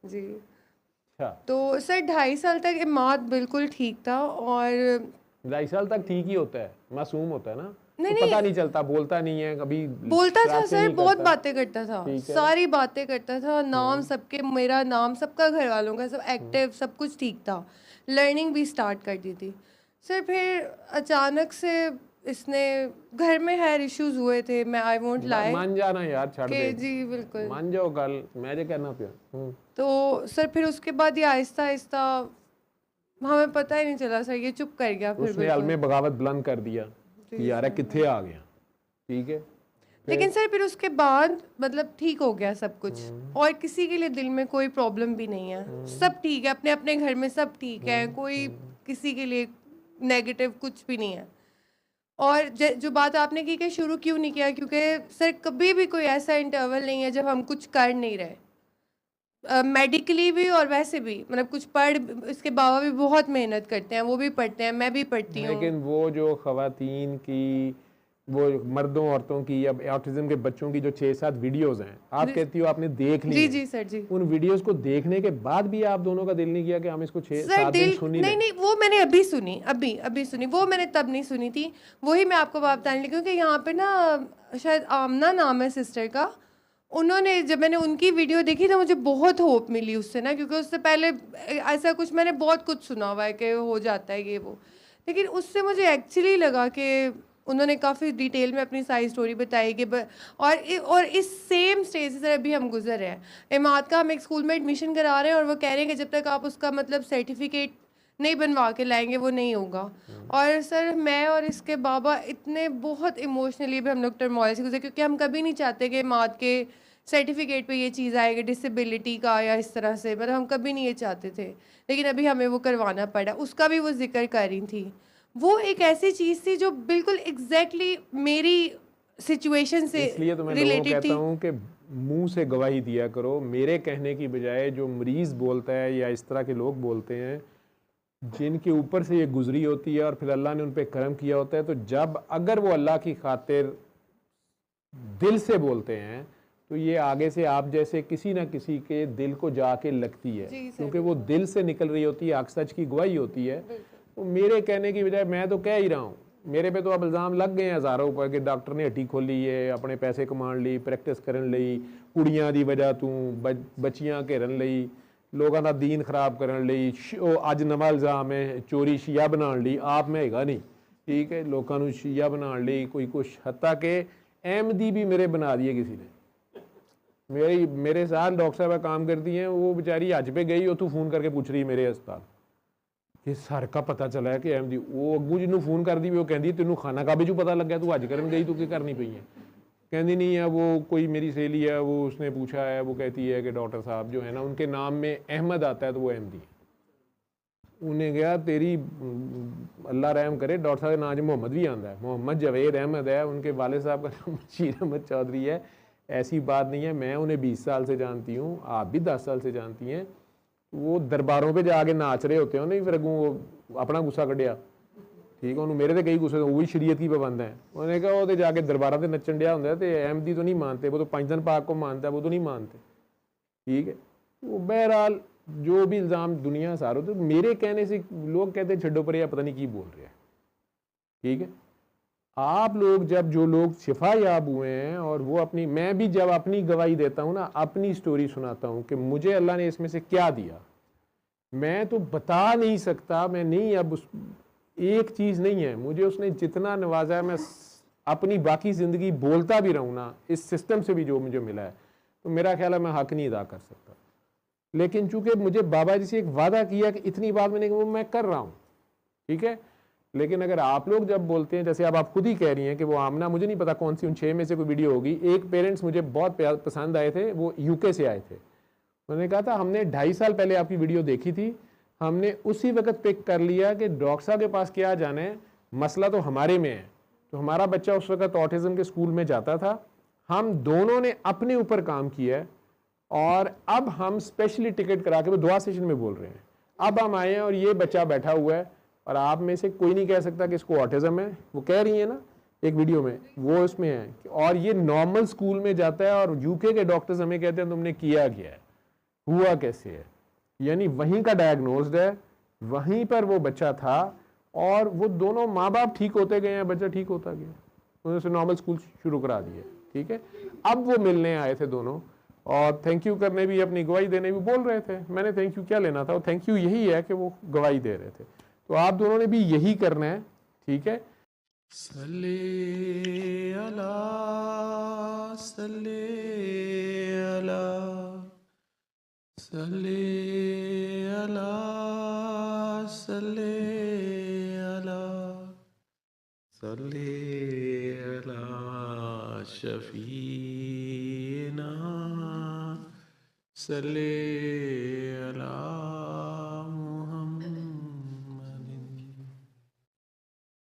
जी। अच्छा, तो सर 2.5 साल तक इमाद बिल्कुल ठीक था, और 2.5 साल तक ठीक ही होता है, मासूम होता है ना, नहीं तो नहीं, पता नहीं चलता, बोलता नहीं है, कभी बोलता था शरारतें सर, नहीं बहुत करता। बातें करता था, ठीक है। सारी बातें करता था, नाम हम्म। सबके, मेरा नाम सबका, घर वालों का, सब एक्टिव, सब कुछ ठीक था। लर्निंग भी स्टार्ट कर दी थी। सर फिर अचानक से इसने, घर में हेयर इश्यूज हुए थे, मैं आई वोंट लाई मान जाना यार, छड़ के, दे, जी बिल्कुल। मान जाओ कल, मैं जो कहना पिया। तो सर फिर उसके बाद ये आहिस्ता आहिस्ता, हमें पता ही नहीं चला सर, ये चुप कर गया फिर उसने बिल्कुल। अलमे बगावत बुलंद कर दिया जी कि यार सर। कित्थे आ गया। ठीक है। लेकिन फिर सर फिर उसके बाद मतलब ठीक हो गया सब कुछ, और किसी के लिए दिल में कोई प्रॉब्लम भी नहीं है, सब ठीक है, अपने अपने घर में सब ठीक है, कोई किसी के लिए नेगेटिव कुछ भी नहीं है। और जो बात आपने की कि शुरू क्यों नहीं किया, क्योंकि सर कभी भी कोई ऐसा इंटरवल नहीं है जब हम कुछ कर नहीं रहे, मेडिकली भी और वैसे भी, मतलब कुछ पढ़, इसके बाबा भी बहुत मेहनत करते हैं, वो भी पढ़ते हैं, मैं भी पढ़ती हूँ। लेकिन वो जो खवातीन की, वो मर्दों औरतों की या ऑटिज्म के बच्चों की जो 6-7 वीडियोस हैं, आप जी कहती हो आपने देख ली जी हैं, जी सर जी। उन वीडियोस को देखने के बाद भी आप दोनों का दिल नहीं किया कि हम इसको छः सर सात दिन दिल, सुन ही नहीं लें? नहीं, वो मैंने अभी सुनी, अभी अभी सुनी, वो मैंने तब नहीं सुनी थी। वही मैं आपको बात बताने लगी, क्योंकि यहाँ पे ना, शायद आमना नाम है सिस्टर का, उन्होंने, जब मैंने उनकी वीडियो देखी तो मुझे बहुत होप मिली उससे ना, क्योंकि उससे पहले ऐसा कुछ मैंने बहुत कुछ सुना हुआ है कि हो जाता है ये वो, लेकिन उससे मुझे एक्चुअली लगा कि उन्होंने काफ़ी डिटेल में अपनी सारी स्टोरी बताई कि और इस सेम स्टेज से अभी हम गुजर रहे हैं। इमाद का हम एक स्कूल में एडमिशन करा रहे हैं, और वो कह रहे हैं कि जब तक आप उसका मतलब सर्टिफिकेट नहीं बनवा के लाएंगे वो नहीं होगा। और सर मैं और इसके बाबा इतने बहुत इमोशनली भी हम लोग टर्मोइल से गुजरे, क्योंकि हम कभी नहीं चाहते कि इमाद के सर्टिफिकेट पे ये चीज़ आएगी डिसेबिलिटी का या इस तरह से, मतलब हम कभी नहीं ये चाहते थे, लेकिन अभी हमें वो करवाना पड़ा। उसका भी वो जिक्र कर रही थी, वो एक ऐसी चीज़ थी जो बिल्कुल एग्जैक्टली मेरी सिचुएशन से इसलिए तो मैं लोगों को रिलेटेड कहता थी। हूँ कि मुंह से गवाही दिया करो, मेरे कहने की बजाय जो मरीज बोलता है या इस तरह के लोग बोलते हैं जिनके ऊपर से ये गुजरी होती है और फिर अल्लाह ने उन पर करम किया होता है, तो जब अगर वो अल्लाह की खातिर दिल से बोलते हैं तो ये आगे से आप जैसे किसी ना किसी के दिल को जाके लगती है, जी सर क्योंकि वो बिल्कुल दिल से निकल रही होती है, हक सच की गवाही होती है। बिल्कुल। तो मेरे कहने की बजाय मैं तो कह ही रहा हूँ, मेरे पे तो अब इल्ज़ाम लग गए हैं हज़ारों ऊपर कि डॉक्टर ने हट्टी खोली है, अपने पैसे कमान ली, प्रैक्टिस करन ली, कुड़ियां दी वजह तू बच्चियां घेरन ली, लोगों का दीन खराब करन ली, अज नवा इल्ज़ाम है चोरी शिया बना ली, आप में हैगा नहीं, ठीक है, लोगों को शिया बना ली, कोई कुछ, हत्ता के अहमदी भी मेरे बना दिए किसी ने। मेरे साथ डॉक्टर साहब काम करती हैं, वो बेचारी हज पे गई, वो तू फोन करके पूछ रही मेरे अस्पताल कि सर का पता चला है कि अहमदी, वो अगू जिन्होंने फोन कर दी, वो कहती तेनों खाना का भी जो पता लग गया, तू हज करन गई, तू क्या करनी पई है? कहती नहीं है, वो कोई मेरी सहेली है, वो उसने पूछा है, वो कहती है कि डॉक्टर साहब जो है ना, उनके नाम में अहमद आता है तो वो अहमदी है। उन्हें गया तेरी अल्लाह रहम करे, डॉक्टर साहब का नाम मोहम्मद भी आता है, मोहम्मद जवेद अहमद है, उनके वाले साहब का नाम बशीर अहमद चौधरी है। ऐसी बात नहीं है, मैं उन्हें 20 साल से जानती हूँ, आप भी 10 साल से जानती हैं। वो दरबारों पे जाके नाच रहे होते हो नहीं, फिर अगू वो अपना गुस्सा कढ़िया, ठीक है, उन्होंने मेरे तो कई गुस्से, वो भी शरीयत की पाबंद है, उन्होंने कहा वो तो जाके दरबारा से नचन दिया होंगे, तो अहमदी तो नहीं मानते, वो तो 5 दिन पाक को मानता है, वो तो नहीं मानते, ठीक है। वो बहरहाल जो भी इल्ज़ाम दुनिया सारो, तो मेरे कहने से लोग कहते हैं छड्डो पर, या पता नहीं की बोल रहे हैं, ठीक है। आप लोग जब, जो लोग शिफा याब हुए हैं, और वो अपनी, मैं भी जब अपनी गवाही देता हूँ ना, अपनी स्टोरी सुनाता हूँ कि मुझे अल्लाह ने इसमें से क्या दिया, मैं तो बता नहीं सकता, मैं नहीं, अब उस एक चीज़ नहीं है, मुझे उसने जितना नवाजा है, मैं अपनी बाकी ज़िंदगी बोलता भी रहूँ ना, इस सिस्टम से भी जो मुझे मिला है, तो मेरा ख्याल है मैं हक नहीं अदा कर सकता। लेकिन चूंकि मुझे बाबा जी से एक वादा किया कि इतनी बात मैंने, वो मैं कर रहा हूँ, ठीक है। लेकिन अगर आप लोग जब बोलते हैं, जैसे अब आप खुद ही कह रही हैं कि वो आमना, मुझे नहीं पता कौन सी उन 6 में से कोई वीडियो होगी, एक पेरेंट्स मुझे बहुत पसंद आए थे, वो यूके से आए थे, उन्होंने कहा था हमने 2.5 साल पहले आपकी वीडियो देखी थी, हमने उसी वक्त पिक कर लिया कि डॉक्टर साहब के पास क्या जाना है, मसला तो हमारे में है। तो हमारा बच्चा उस वक्त ऑटिज्म के स्कूल में जाता था, हम दोनों ने अपने ऊपर काम किया है, और अब हम स्पेशली टिकट करा के, वो दुआ सेशन में बोल रहे हैं, अब हम आए हैं और ये बच्चा बैठा हुआ है, और आप में से कोई नहीं कह सकता कि इसको ऑटिज्म है, वो कह रही है ना एक वीडियो में, वो इसमें है, और ये नॉर्मल स्कूल में जाता है, और यूके के डॉक्टर्स हमें कहते हैं तुमने किया गया है, हुआ कैसे है, यानी वहीं का डायग्नोस्ड है, वहीं पर वो बच्चा था और वो दोनों माँ बाप ठीक होते गए हैं, बच्चा ठीक होता गया, उन्होंने नॉर्मल स्कूल शुरू करा दिए। ठीक है, अब वो मिलने आए थे दोनों और थैंक यू करने भी, अपनी गवाही देने भी बोल रहे थे। मैंने थैंक यू क्या लेना था, थैंक यू यही है कि वो गवाही दे रहे थे। तो आप दोनों ने भी यही करना है। ठीक है, सल्ले अला सल्ले अला सल्ले अला सल्ले अला सल्ले अला शफीना सल्ले